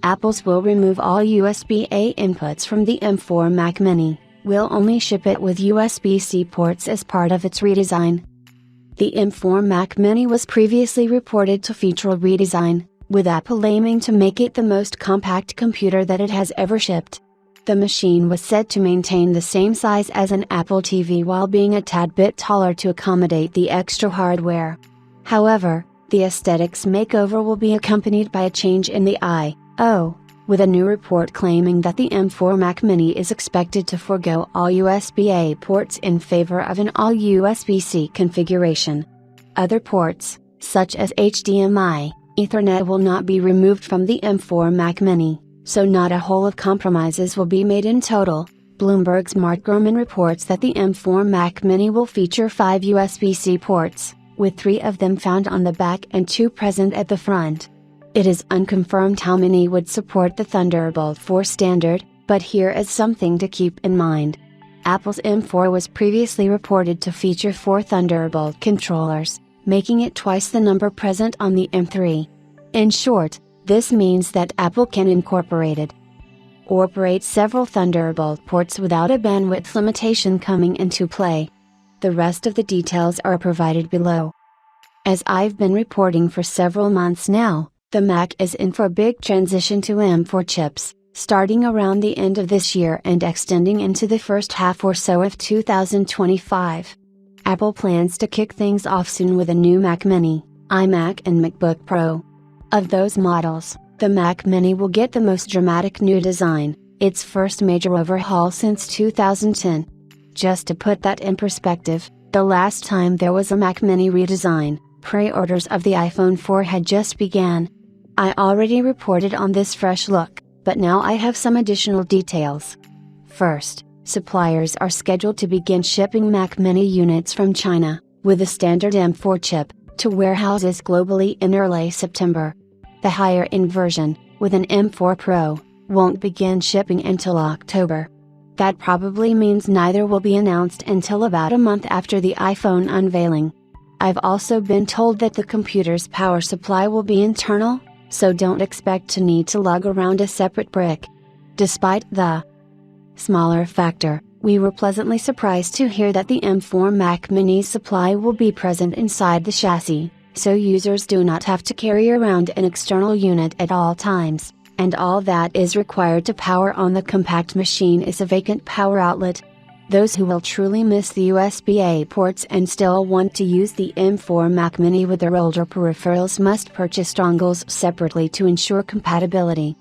Apple's will remove all USB-A inputs from the M4 Mac Mini, will only ship it with USB-C ports as part of its redesign. The M4 Mac Mini was previously reported to feature a redesign, with Apple aiming to make it the most compact computer that it has ever shipped. The machine was said to maintain the same size as an Apple TV while being a tad bit taller to accommodate the extra hardware. However, the aesthetics makeover will be accompanied by a change in the I/O, with a new report claiming that the M4 Mac Mini is expected to forego all USB-A ports in favor of an all USB-C configuration. Other ports, such as HDMI, Ethernet will not be removed from the M4 Mac Mini, so not a whole of compromises will be made in total. Bloomberg's Mark Gurman reports that the M4 Mac Mini will feature 5 USB-C ports, with 3 of them found on the back and 2 present at the front. It is unconfirmed how many would support the Thunderbolt 4 standard, but here is something to keep in mind. Apple's M4 was previously reported to feature 4 Thunderbolt controllers, making it twice the number present on the M3. In short, this means that Apple can incorporate several Thunderbolt ports without a bandwidth limitation coming into play. The rest of the details are provided below. As I've been reporting for several months now, the Mac is in for a big transition to M4 chips, starting around the end of this year and extending into the first half or so of 2025. Apple plans to kick things off soon with a new Mac Mini, iMac and MacBook Pro. Of those models, the Mac Mini will get the most dramatic new design, its first major overhaul since 2010. Just to put that in perspective, the last time there was a Mac Mini redesign, pre-orders of the iPhone 4 had just began. I already reported on this fresh look, but now I have some additional details. First, suppliers are scheduled to begin shipping Mac Mini units from China, with the standard M4 chip, to warehouses globally in early September. The higher-end version, with an M4 Pro, won't begin shipping until October. That probably means neither will be announced until about a month after the iPhone unveiling. I've also been told that the computer's power supply will be internal, so don't expect to need to lug around a separate brick. Despite the smaller factor, we were pleasantly surprised to hear that the M4 Mac Mini's supply will be present inside the chassis, so users do not have to carry around an external unit at all times, and all that is required to power on the compact machine is a vacant power outlet. Those who will truly miss the USB-A ports and still want to use the M4 Mac Mini with their older peripherals must purchase dongles separately to ensure compatibility.